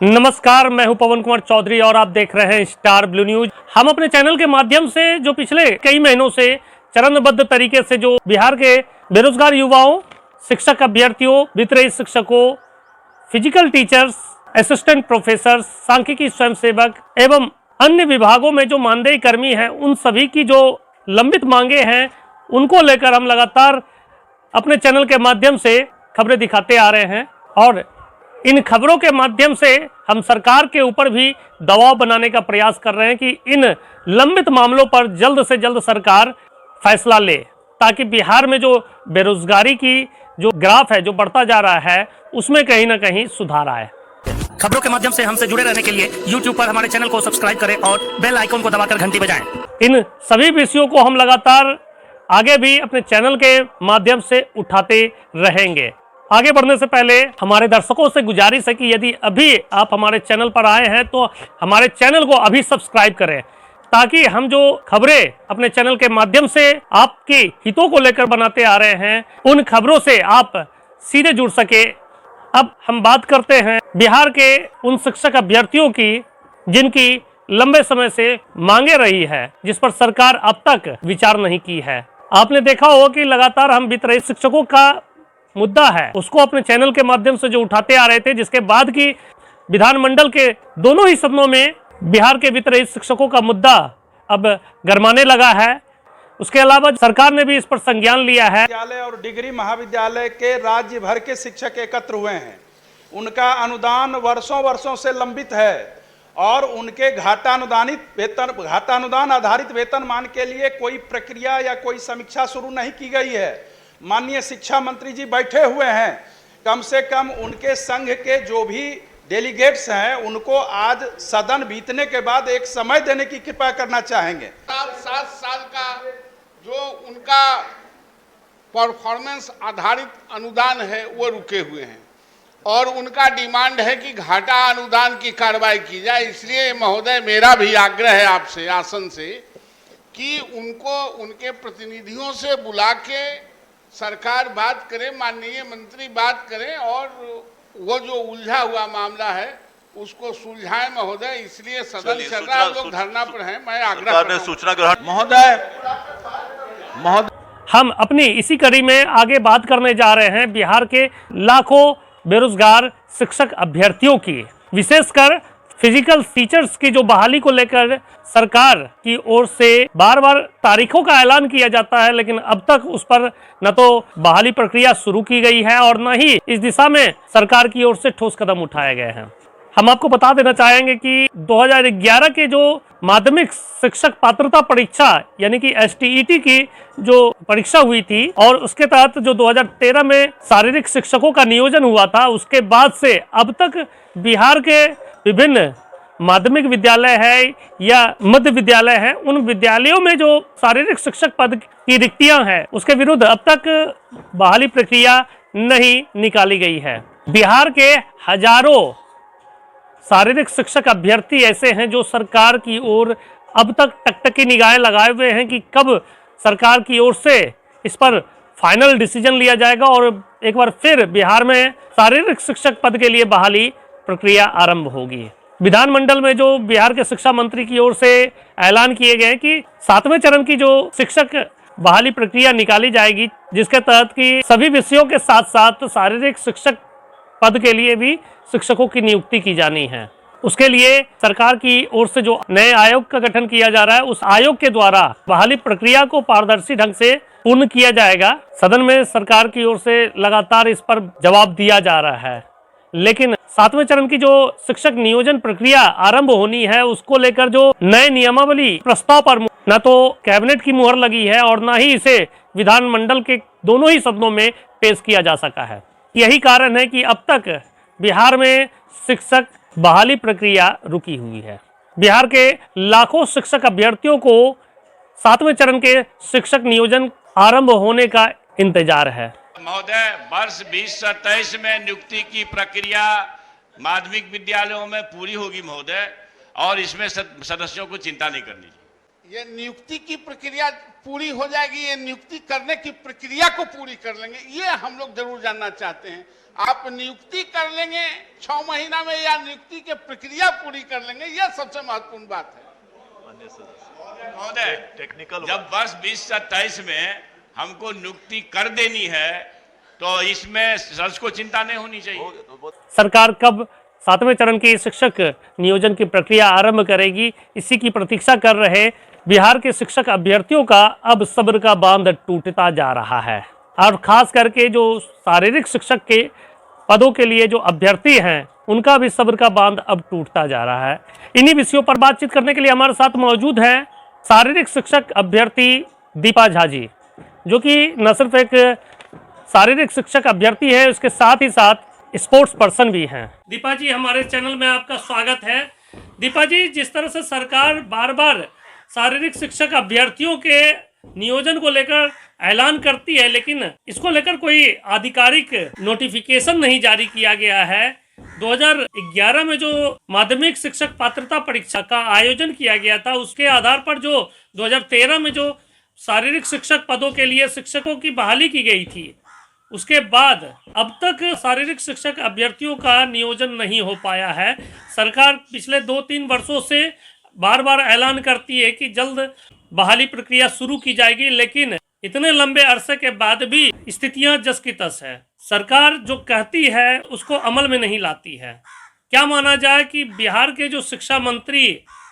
नमस्कार, मैं हूं पवन कुमार चौधरी और आप देख रहे हैं स्टार ब्लू न्यूज। हम अपने चैनल के माध्यम से जो पिछले कई महीनों से चरणबद्ध तरीके से जो बिहार के बेरोजगार युवाओं, शिक्षक अभ्यर्थियों, वित्तीय शिक्षकों, फिजिकल टीचर्स, असिस्टेंट प्रोफेसर, सांख्यिकी स्वयंसेवक एवं अन्य विभागों में जो मानदेय कर्मी हैं, उन सभी की जो लंबित मांगे हैं उनको लेकर हम लगातार अपने चैनल के माध्यम से खबरें दिखाते आ रहे हैं और इन खबरों के माध्यम से हम सरकार के ऊपर भी दबाव बनाने का प्रयास कर रहे हैं कि इन लंबित मामलों पर जल्द से जल्द सरकार फैसला ले, ताकि बिहार में जो बेरोजगारी की जो ग्राफ है, जो बढ़ता जा रहा है, उसमें कहीं ना कहीं सुधार आए। खबरों के माध्यम से हमसे जुड़े रहने के लिए YouTube पर हमारे चैनल को सब्सक्राइब करें और बेल आइकन को दबाकर घंटी बजाएं। इन सभी विषयों को हम लगातार आगे भी अपने चैनल के माध्यम से उठाते रहेंगे। आगे बढ़ने से पहले हमारे दर्शकों से गुजारिश है कि यदि अभी आप हमारे चैनल पर आए हैं तो हमारे चैनल को अभी सब्सक्राइब करें, ताकि हम जो खबरें अपने चैनल के माध्यम से आपके हितों को लेकर बनाते आ रहे हैं, उन खबरों से आप सीधे जुड़ सके। अब हम बात करते हैं बिहार के उन शिक्षक अभ्यर्थियों की जिनकी लंबे समय से मांगे रही है, जिस पर सरकार अब तक विचार नहीं की है। आपने देखा होगा कि लगातार हम वित्तीय शिक्षकों का मुद्दा है उसको अपने चैनल के माध्यम से जो उठाते आ रहे थे, जिसके बाद की विधानमंडल के दोनों ही सदनों में बिहार के वित्तीय शिक्षकों का मुद्दा अब गरमाने लगा है। उसके अलावा सरकार ने भी इस पर संज्ञान लिया है। विद्यालय और डिग्री महाविद्यालय के राज्य भर के शिक्षक एकत्र हुए हैं। उनका अनुदान वर्षों वर्षों से लंबित है और उनके घाटानुदान आधारित वेतनमान के लिए कोई प्रक्रिया या कोई समीक्षा शुरू नहीं की गई है। माननीय शिक्षा मंत्री जी बैठे हुए हैं, कम से कम उनके संघ के जो भी डेलीगेट्स हैं उनको आज सदन बीतने के बाद एक समय देने की कृपा करना चाहेंगे। 7 साल का जो उनका परफॉर्मेंस आधारित अनुदान है वो रुके हुए हैं और उनका डिमांड है कि घाटा अनुदान की कार्रवाई की जाए। इसलिए महोदय, मेरा भी आग्रह है आपसे, आसन से, कि उनको उनके प्रतिनिधियों से बुला के सरकार बात करे, माननीय मंत्री बात करें और वो जो उलझा हुआ मामला है उसको सुलझाएं महोदय। इसलिए सदन चल रहा है, लोग धरना पर हैं, मैं आग्रह करता हूं। सूचना ग्रहण महोदय, हम अपनी इसी कड़ी में आगे बात करने जा रहे हैं बिहार के लाखों बेरोजगार शिक्षक अभ्यर्थियों की, विशेषकर फिजिकल टीचर्स की जो बहाली को लेकर सरकार की ओर से बार बार तारीखों का ऐलान किया जाता है, लेकिन अब तक उस पर न तो बहाली प्रक्रिया शुरू की गई है और न ही इस दिशा में सरकार की ओर से ठोस कदम उठाए गए हैं। हम आपको बता देना चाहेंगे कि 2011 के जो माध्यमिक शिक्षक पात्रता परीक्षा यानी कि STET की जो परीक्षा हुई थी और उसके तहत जो 2013 में शारीरिक शिक्षकों का नियोजन हुआ था, उसके बाद से अब तक बिहार के विभिन्न माध्यमिक विद्यालय है या मध्य विद्यालय है, उन विद्यालयों में जो शारीरिक शिक्षक पद की रिक्तियां हैं उसके विरुद्ध अब तक बहाली प्रक्रिया नहीं निकाली गई है। बिहार के हजारों शारीरिक शिक्षक अभ्यर्थी ऐसे हैं जो सरकार की ओर अब तक टकटकी निगाहें लगाए हुए हैं कि कब सरकार की ओर से इस पर फाइनल डिसीजन लिया जाएगा और एक बार फिर बिहार में शारीरिक शिक्षक पद के लिए बहाली प्रक्रिया आरंभ होगी। विधानमंडल में जो बिहार के शिक्षा मंत्री की ओर से ऐलान किए गए कि 7वें चरण की जो शिक्षक बहाली प्रक्रिया निकाली जाएगी, जिसके तहत कि सभी विषयों के साथ साथ शारीरिक शिक्षक पद के लिए भी शिक्षकों की नियुक्ति की जानी है। उसके लिए सरकार की ओर से जो नए आयोग का गठन किया जा रहा है, उस आयोग के द्वारा बहाली प्रक्रिया को पारदर्शी ढंग से पूर्ण किया जाएगा। सदन में सरकार की ओर से लगातार इस पर जवाब दिया जा रहा है, लेकिन 7वें चरण की जो शिक्षक नियोजन प्रक्रिया आरंभ होनी है, उसको लेकर जो नए नियमावली प्रस्ताव पर न तो कैबिनेट की मुहर लगी है और न ही इसे विधानमंडल के दोनों ही सदनों में पेश किया जा सका है। यही कारण है कि अब तक बिहार में शिक्षक बहाली प्रक्रिया रुकी हुई है। बिहार के लाखों शिक्षक अभ्यर्थियों को 7वें चरण के शिक्षक नियोजन आरंभ होने का इंतजार है। महोदय, वर्ष 2023 में नियुक्ति की प्रक्रिया माध्यमिक विद्यालयों में पूरी होगी महोदय, और इसमें सदस्यों को चिंता नहीं करनी चाहिए। ये नियुक्ति की प्रक्रिया पूरी हो जाएगी, ये नियुक्ति करने की प्रक्रिया को पूरी कर लेंगे, ये हम लोग जरूर जानना चाहते हैं। आप नियुक्ति कर लेंगे 6 महीना में या नियुक्ति की प्रक्रिया पूरी कर लेंगे, यह सबसे महत्वपूर्ण बात है। महोदय, जब वर्ष 2027 में हमको नियुक्ति कर देनी है तो इसमें सच को चिंता नहीं होनी चाहिए। सरकार कब 7वें चरण की शिक्षक नियोजन की प्रक्रिया आरंभ करेगी, इसी की प्रतीक्षा कर रहे बिहार के शिक्षक अभ्यर्थियों का अब सब्र का बांध टूटता जा रहा है। और खास करके जो शारीरिक शिक्षक के पदों के लिए जो अभ्यर्थी हैं, उनका भी सब्र का बांध अब टूटता जा रहा है। इन्हीं विषयों पर बातचीत करने के लिए हमारे साथ मौजूद हैं शारीरिक शिक्षक अभ्यर्थी दीपा झा जी, जो कि न सिर्फ एक शारीरिक शिक्षक अभ्यर्थी है, उसके साथ ही साथ स्पोर्ट्स पर्सन भी हैं। दीपा जी, हमारे चैनल में आपका स्वागत है। दीपा जी, जिस तरह से सरकार बार बार शारीरिक शिक्षक अभ्यर्थियों के नियोजन को लेकर ऐलान करती है, लेकिन इसको लेकर कोई आधिकारिक नोटिफिकेशन नहीं जारी किया गया है। 2011 में जो माध्यमिक शिक्षक पात्रता परीक्षा का आयोजन किया गया था, उसके आधार पर जो 2013 में जो शारीरिक शिक्षक पदों के लिए शिक्षकों की बहाली की गई थी, उसके बाद अब तक शारीरिक शिक्षक अभ्यर्थियों का नियोजन नहीं हो पाया है। सरकार पिछले 2-3 वर्षों से बार बार ऐलान करती है कि जल्द बहाली प्रक्रिया शुरू की जाएगी, लेकिन इतने लंबे अरसे के बाद भी स्थितियां जस की तस है। सरकार जो कहती है उसको अमल में नहीं लाती है। क्या माना जाए कि बिहार के जो शिक्षा मंत्री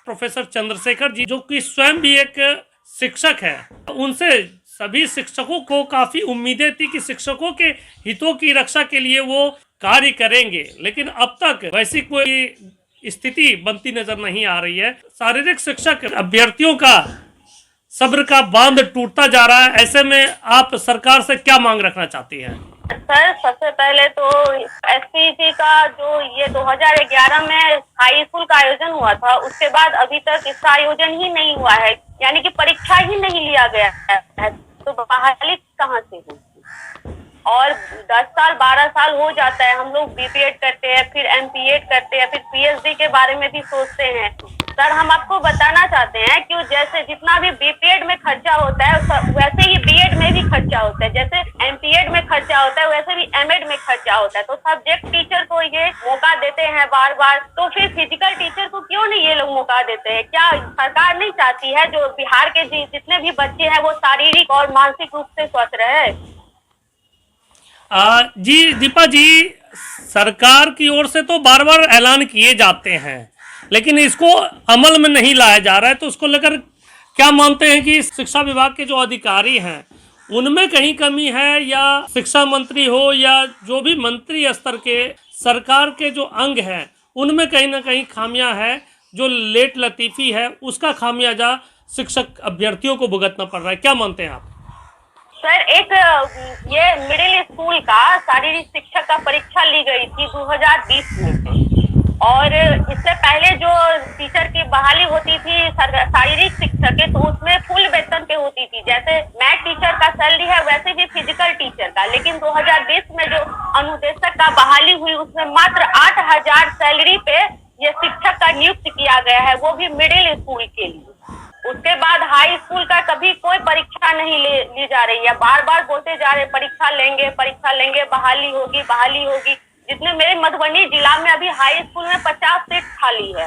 प्रोफेसर चंद्रशेखर जी, जो कि स्वयं भी एक शिक्षक है, उनसे सभी शिक्षकों को काफ़ी उम्मीदें थी कि शिक्षकों के हितों की रक्षा के लिए वो कार्य करेंगे, लेकिन अब तक वैसी कोई स्थिति बनती नजर नहीं आ रही है। शारीरिक शिक्षक अभ्यर्थियों का सब्र का बांध टूटता जा रहा है। ऐसे में आप सरकार से क्या मांग रखना चाहती हैं? सर, सबसे पहले तो एसपीसी का जो ये 2011 में हाई स्कूल का आयोजन हुआ था, उसके बाद अभी तक इसका आयोजन ही नहीं हुआ है, यानी कि परीक्षा ही नहीं लिया गया है, तो बहाली कहाँ से होगी? और 10 साल 12 साल हो जाता है, हम लोग बीपीएड करते हैं, फिर एमपीएड करते हैं, फिर पीएचडी के बारे में भी सोचते हैं। सर, हम आपको बताना चाहते हैं कि जैसे जितना भी बीपीएड में खर्चा होता है, वैसे ही बीएड में भी खर्चा होता है, जैसे एमपीएड में खर्चा होता है, वैसे भी एमएड में खर्चा होता है। तो सब्जेक्ट टीचर को ये मौका देते हैं बार बार, तो फिर फिजिकल टीचर को क्यों नहीं ये लोग मौका देते हैं? क्या सरकार नहीं चाहती है जो बिहार के जितने भी बच्चे हैं वो शारीरिक और मानसिक रूप से स्वस्थ रहे? जी दीपा जी, सरकार की ओर से तो बार बार ऐलान किए जाते हैं, लेकिन इसको अमल में नहीं लाया जा रहा है। तो उसको लेकर क्या मानते हैं कि शिक्षा विभाग के जो अधिकारी हैं उनमें कहीं कमी है, या शिक्षा मंत्री हो या जो भी मंत्री स्तर के सरकार के जो अंग हैं उनमें कहीं ना कहीं खामियां है, जो लेट लतीफ़ी है उसका खामियाजा शिक्षक अभ्यर्थियों को भुगतना पड़ रहा है? क्या मानते हैं आप? सर, एक ये मिडिल स्कूल का शारीरिक शिक्षक का परीक्षा ली गई थी 2020 में, और इससे पहले जो टीचर की बहाली होती थी शारीरिक शिक्षक के, तो उसमें फुल वेतन पे होती थी, जैसे मैथ टीचर का सैलरी है वैसे भी फिजिकल टीचर का। लेकिन 2020 में जो अनुदेशक का बहाली हुई, उसमें मात्र 8,000 सैलरी पे ये शिक्षक का नियुक्त किया गया है, वो भी मिडिल स्कूल के लिए। उसके बाद हाई स्कूल का कभी कोई परीक्षा नहीं ली जा रही है। बार बार बोलते जा रहे परीक्षा लेंगे, बहाली होगी, बहाली होगी। जितने मेरे मधुबनी जिला में अभी हाई स्कूल में 50 सीट खाली है,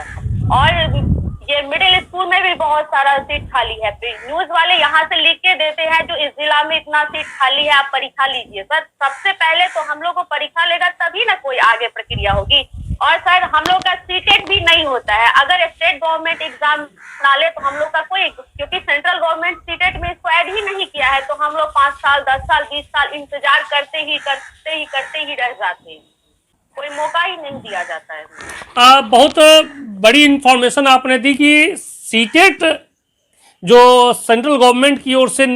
और ये मिडिल स्कूल में भी बहुत सारा सीट खाली है। न्यूज वाले यहाँ से लिख के देते हैं जो इस जिला में इतना सीट खाली है, आप परीक्षा लीजिए। सर, सबसे पहले तो हम लोग को परीक्षा लेगा तभी ना कोई आगे प्रक्रिया होगी। और सर, हम लोग का सीटेट भी नहीं होता है। अगर स्टेट गवर्नमेंट एग्जाम ना ले तो हम लोग का कोई, क्योंकि सेंट्रल गवर्नमेंट सीटेट में इसको ऐड ही नहीं किया है, तो हम लोग 5 साल 10 साल 20 साल इंतजार करते ही रह जाते हैं, कोई मौका ही नहीं दिया जाता है। बहुत बड़ी इंफॉर्मेशन आपने दी कि सीटेट जो सेंट्रल गवर्नमेंट की ओर से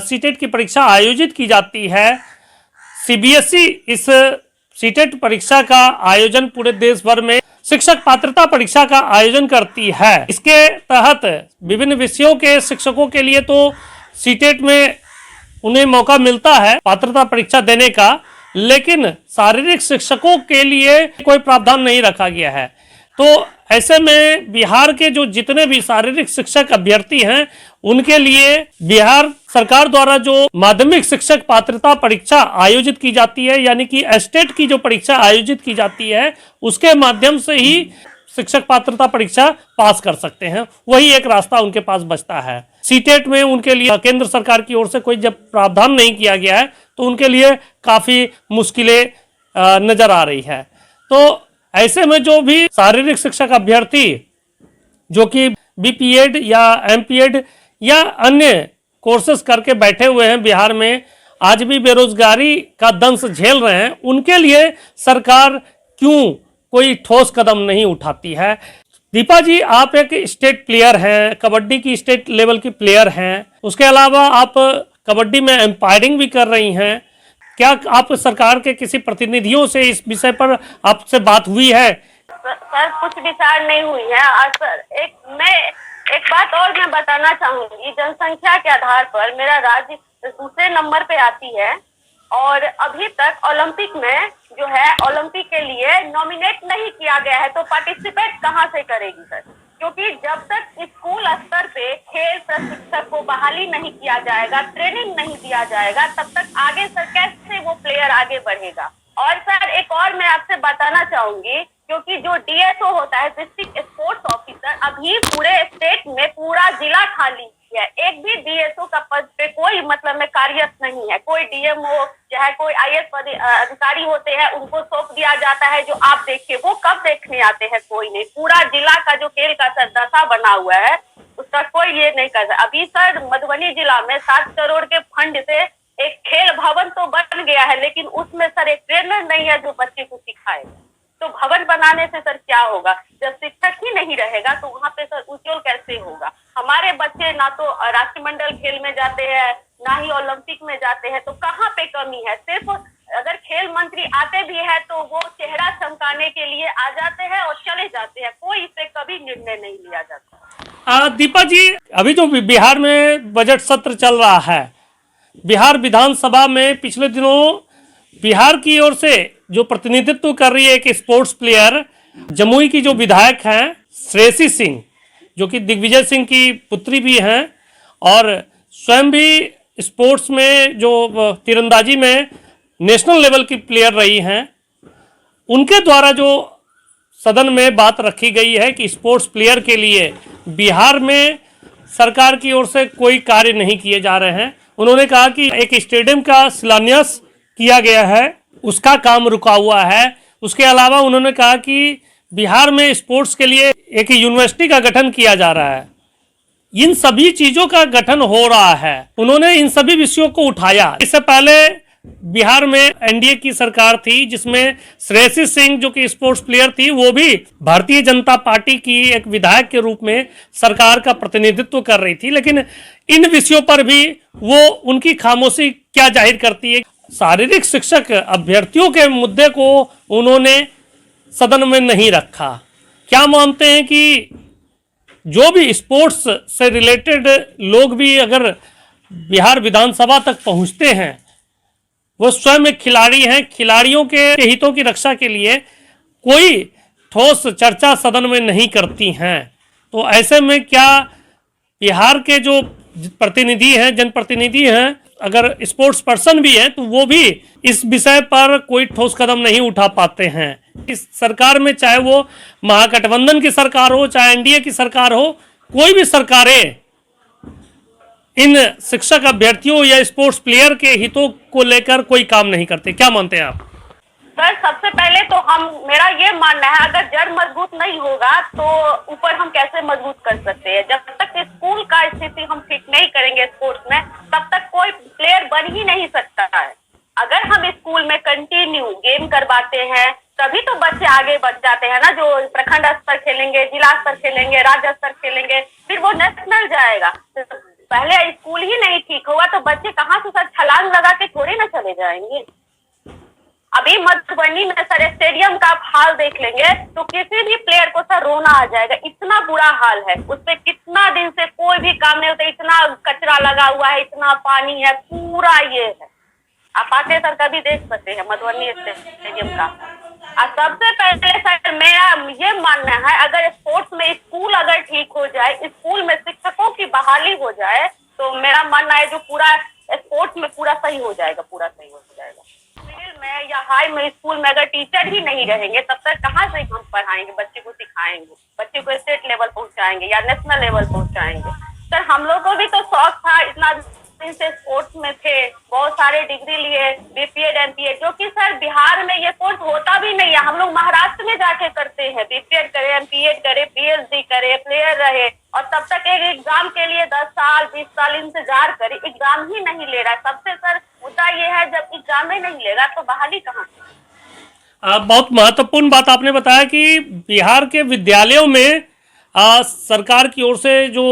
सीटेट की परीक्षा आयोजित की जाती है, सीबीएसई इस सीटेट परीक्षा का आयोजन पूरे देश भर में शिक्षक पात्रता परीक्षा का आयोजन करती है। इसके तहत विभिन्न विषयों के शिक्षकों के लिए तो सीटेट में उन्हें मौका मिलता है पात्रता परीक्षा देने का, लेकिन शारीरिक शिक्षकों के लिए कोई प्रावधान नहीं रखा गया है। तो ऐसे में बिहार के जो जितने भी शारीरिक शिक्षक अभ्यर्थी हैं उनके लिए बिहार सरकार द्वारा जो माध्यमिक शिक्षक पात्रता परीक्षा आयोजित की जाती है, यानी कि एस्टेट की जो परीक्षा आयोजित की जाती है उसके माध्यम से ही शिक्षक पात्रता परीक्षा पास कर सकते हैं। वही एक रास्ता उनके पास बचता है। सीटेट में उनके लिए केंद्र सरकार की ओर से कोई जब प्रावधान नहीं किया गया है तो उनके लिए काफ़ी मुश्किलें नज़र आ रही है। तो ऐसे में जो भी शारीरिक शिक्षक अभ्यर्थी जो कि बीपीएड या एमपीएड या अन्य कोर्सेज करके बैठे हुए हैं बिहार में, आज भी बेरोजगारी का दंश झेल रहे हैं, उनके लिए सरकार क्यों कोई ठोस कदम नहीं उठाती है? दीपा जी, आप एक स्टेट प्लेयर हैं, कबड्डी की स्टेट लेवल की प्लेयर हैं, उसके अलावा आप कबड्डी में एम्पायरिंग भी कर रही हैं। क्या आप सरकार के किसी प्रतिनिधियों से इस विषय पर आपसे बात हुई है? सर कुछ विचार नहीं हुई है। और सर एक बात और मैं बताना चाहूंगी, जनसंख्या के आधार पर मेरा राज्य दूसरे नंबर पे आती है और अभी तक ओलंपिक में जो है ओलंपिक के लिए नॉमिनेट नहीं किया गया है, तो पार्टिसिपेट कहाँ से करेगी सर? क्योंकि जब तक स्कूल स्तर पे खेल प्रशिक्षक को बहाली नहीं किया जाएगा, ट्रेनिंग नहीं दिया जाएगा, तब तक आगे सर कैसे वो प्लेयर आगे बढ़ेगा। और सर एक और मैं आपसे बताना चाहूंगी, क्योंकि जो डीएसओ होता है डिस्ट्रिक्ट स्पोर्ट्स ऑफिसर, अभी पूरे स्टेट में पूरा जिला खाली है। एक भी डीएसओ का पद पे कोई मतलब में कार्यरत नहीं है। कोई डीएमओ चाहे कोई आईएएस अधिकारी होते हैं उनको सौंप दिया जाता है, जो आप देखिए वो कब देखने आते हैं? कोई नहीं। पूरा जिला का जो खेल का सर दशा बना हुआ है उसका कोई ये नहीं कर रहा। अभी सर मधुबनी जिला में 7 करोड़ के फंड से एक खेल भवन तो बन गया है, लेकिन उसमें सर एक ट्रेनर नहीं है जो बच्चे को सिखाएगा। तो भवन बनाने से सर क्या होगा? जब शिक्षक ही नहीं रहेगा तो वहाँ पे सर उज्जवल कैसे होगा? हमारे बच्चे ना तो राष्ट्रमंडल खेल में जाते हैं ना ही ओलंपिक में जाते हैं, तो कहाँ पे कमी है? सिर्फ अगर खेल मंत्री आते भी है तो वो चेहरा चमकाने के लिए आ जाते हैं और चले जाते हैं, कोई इस पे कभी निर्णय नहीं लिया जाता। दीपा जी, अभी जो बिहार में बजट सत्र चल रहा है, बिहार विधानसभा में पिछले दिनों बिहार की ओर से जो प्रतिनिधित्व कर रही है एक स्पोर्ट्स प्लेयर, जमुई की जो विधायक हैं श्रेयसी सिंह, जो कि दिग्विजय सिंह की पुत्री भी हैं और स्वयं भी स्पोर्ट्स में जो तीरंदाजी में नेशनल लेवल की प्लेयर रही हैं, उनके द्वारा जो सदन में बात रखी गई है कि स्पोर्ट्स प्लेयर के लिए बिहार में सरकार की ओर से कोई कार्य नहीं किए जा रहे हैं। उन्होंने कहा कि एक स्टेडियम का शिलान्यास किया गया है, उसका काम रुका हुआ है। उसके अलावा उन्होंने कहा कि बिहार में स्पोर्ट्स के लिए एक यूनिवर्सिटी का गठन किया जा रहा है। इन सभी चीज़ों का गठन हो रहा है। उन्होंने इन सभी विषयों को उठाया। इससे पहले बिहार में एनडीए की सरकार थी जिसमें श्रेयसी सिंह जो कि स्पोर्ट्स प्लेयर थी, वो भी भारतीय जनता पार्टी की एक विधायक के रूप में सरकार का प्रतिनिधित्व कर रही थी, लेकिन इन विषयों पर भी वो उनकी खामोशी क्या जाहिर करती है? शारीरिक शिक्षक अभ्यर्थियों के मुद्दे को उन्होंने सदन में नहीं रखा। क्या मानते हैं कि जो भी स्पोर्ट्स से रिलेटेड लोग भी अगर बिहार विधानसभा तक पहुंचते हैं, वो स्वयं एक खिलाड़ी हैं, खिलाड़ियों के हितों की रक्षा के लिए कोई ठोस चर्चा सदन में नहीं करती हैं, तो ऐसे में क्या बिहार के जो प्रतिनिधि हैं, जनप्रतिनिधि हैं, अगर स्पोर्ट्स पर्सन भी हैं, तो वो भी इस विषय पर कोई ठोस कदम नहीं उठा पाते हैं? इस सरकार में चाहे वो महागठबंधन की सरकार हो, चाहे एनडीए की सरकार हो, कोई भी सरकारें इन शिक्षक अभ्यर्थियों या स्पोर्ट्स प्लेयर के हितों को लेकर कोई काम नहीं करते। क्या मानते हैं आप? सर सबसे पहले तो मेरा ये मानना है, अगर जड़ मजबूत नहीं होगा तो ऊपर हम कैसे मजबूत कर सकते हैं? जब तक स्कूल का स्थिति हम ठीक नहीं करेंगे स्पोर्ट्स में, तब तक कोई प्लेयर बन ही नहीं सकता है। अगर हम स्कूल में कंटिन्यू गेम करवाते हैं तभी तो बच्चे आगे बढ़ जाते हैं ना। जो प्रखंड स्तर खेलेंगे, जिला स्तर खेलेंगे, राज्य स्तर खेलेंगे, फिर वो नेशनल जाएगा। पहले स्कूल ही नहीं ठीक होगा तो बच्चे कहाँ से सर छलांग लगा के थोड़े ना चले जाएंगे। अभी मधुबनी में सर स्टेडियम का हाल देख लेंगे तो किसी भी प्लेयर को सर रोना आ जाएगा, इतना बुरा हाल है। उस पे कितना दिन से कोई भी काम नहीं होता, इतना कचरा लगा हुआ है, इतना पानी है, पूरा ये है। आप आके सर कभी देख सकते हैं मधुबनी स्टेडियम का। सबसे पहले सर मेरा ये मानना है, अगर स्पोर्ट्स में स्कूल अगर ठीक हो जाए, स्कूल में शिक्षकों की बहाली हो जाए, तो मेरा मानना है जो पूरा स्पोर्ट्स में पूरा सही हो जाएगा, पूरा सही हो जाएगा। मिडिल में या हाई में स्कूल में अगर टीचर ही नहीं रहेंगे, तब तक कहाँ से हम पढ़ाएंगे, बच्चे को सिखाएंगे, बच्चे को स्टेट लेवल पहुंचाएंगे या नेशनल लेवल पहुंचाएंगे। सर हम लोग को भी तो शौक था, इतना दिन से स्पोर्ट्स में थे, बहुत सारे डिग्री लिए, बीपीएड एमपीएड, जो कि सर बिहार में ये कोर्स होता भी नहीं है। हम लोग महाराष्ट्र में जाके करते हैं, बीपीएड करे, एमपीएड करे, पीएचडी करे, प्लेयर रहे, और तब तक एक एग्जाम के लिए 10 साल 20 साल इंतजार करे, एग्जाम ही नहीं ले रहा है। सबसे सर मुद्दा ये है, जब एग्जाम ही नहीं लेगा तो बहाली कहाँ। बहुत महत्वपूर्ण बात आपने बताया कि बिहार के विद्यालयों में सरकार की ओर से जो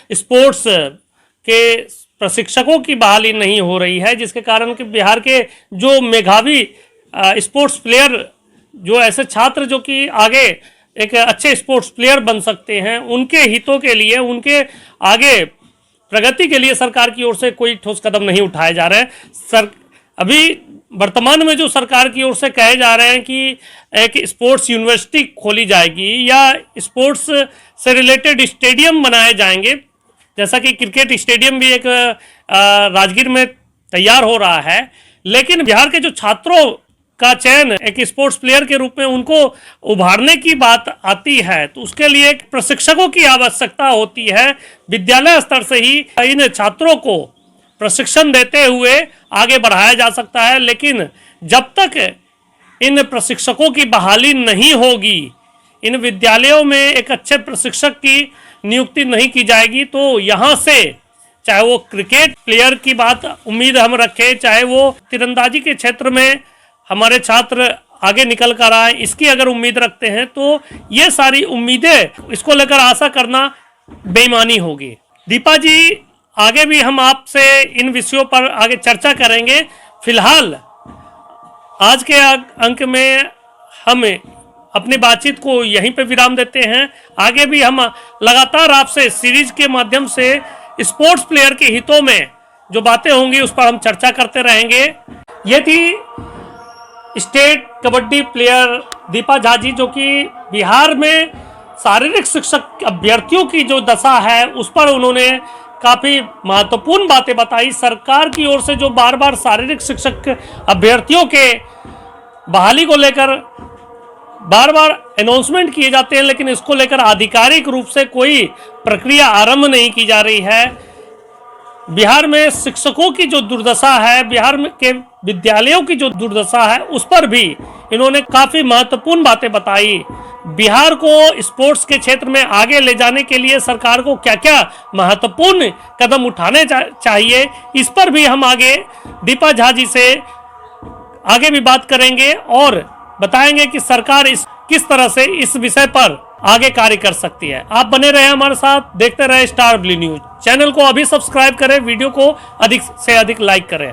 स्पोर्ट्स के प्रशिक्षकों की बहाली नहीं हो रही है, जिसके कारण कि बिहार के जो मेधावी स्पोर्ट्स प्लेयर, जो ऐसे छात्र जो कि आगे एक अच्छे स्पोर्ट्स प्लेयर बन सकते हैं, उनके हितों के लिए, उनके आगे प्रगति के लिए सरकार की ओर से कोई ठोस कदम नहीं उठाए जा रहे हैं। अभी वर्तमान में जो सरकार की ओर से कहे जा रहे हैं कि एक स्पोर्ट्स यूनिवर्सिटी खोली जाएगी या स्पोर्ट्स से रिलेटेड स्टेडियम बनाए जाएंगे, जैसा कि क्रिकेट स्टेडियम भी एक राजगीर में तैयार हो रहा है, लेकिन बिहार के जो छात्रों का चयन एक स्पोर्ट्स प्लेयर के रूप में उनको उभारने की बात आती है, तो उसके लिए एक प्रशिक्षकों की आवश्यकता होती है। विद्यालय स्तर से ही इन छात्रों को प्रशिक्षण देते हुए आगे बढ़ाया जा सकता है, लेकिन जब तक इन प्रशिक्षकों की बहाली नहीं होगी, इन विद्यालयों में एक अच्छे प्रशिक्षक की नियुक्ति नहीं की जाएगी, तो यहाँ से चाहे वो क्रिकेट प्लेयर की बात उम्मीद हम रखें, चाहे वो तीरंदाजी के क्षेत्र में हमारे छात्र आगे निकल कर आए, इसकी अगर उम्मीद रखते हैं तो ये सारी उम्मीदें, इसको लेकर आशा करना बेईमानी होगी। दीपा जी, आगे भी हम आपसे इन विषयों पर आगे चर्चा करेंगे। फिलहाल आज के अंक में हम अपनी बातचीत को यहीं पे विराम देते हैं। आगे भी हम लगातार आपसे सीरीज के माध्यम से स्पोर्ट्स प्लेयर के हितों में जो बातें होंगी उस पर हम चर्चा करते रहेंगे। ये थी स्टेट कबड्डी प्लेयर दीपा झा जी, जो कि बिहार में शारीरिक शिक्षक अभ्यर्थियों की जो दशा है उस पर उन्होंने काफ़ी महत्वपूर्ण बातें बताई। सरकार की ओर से जो बार बार शारीरिक शिक्षक अभ्यर्थियों के बहाली को लेकर बार बार अनाउंसमेंट किए जाते हैं, लेकिन इसको लेकर आधिकारिक रूप से कोई प्रक्रिया आरंभ नहीं की जा रही है। बिहार में शिक्षकों की जो दुर्दशा है, बिहार में के विद्यालयों की जो दुर्दशा है, उस पर भी इन्होंने काफ़ी महत्वपूर्ण बातें बताई। बिहार को स्पोर्ट्स के क्षेत्र में आगे ले जाने के लिए सरकार को क्या क्या महत्वपूर्ण कदम उठाने चाहिए, इस पर भी हम आगे दीपा झा जी से आगे भी बात करेंगे और बताएंगे कि सरकार किस तरह से इस विषय पर आगे कार्य कर सकती है। आप बने रहे हमारे साथ, देखते रहे स्टार ब्लू न्यूज। चैनल को अभी सब्सक्राइब करें, वीडियो को अधिक से अधिक लाइक करें।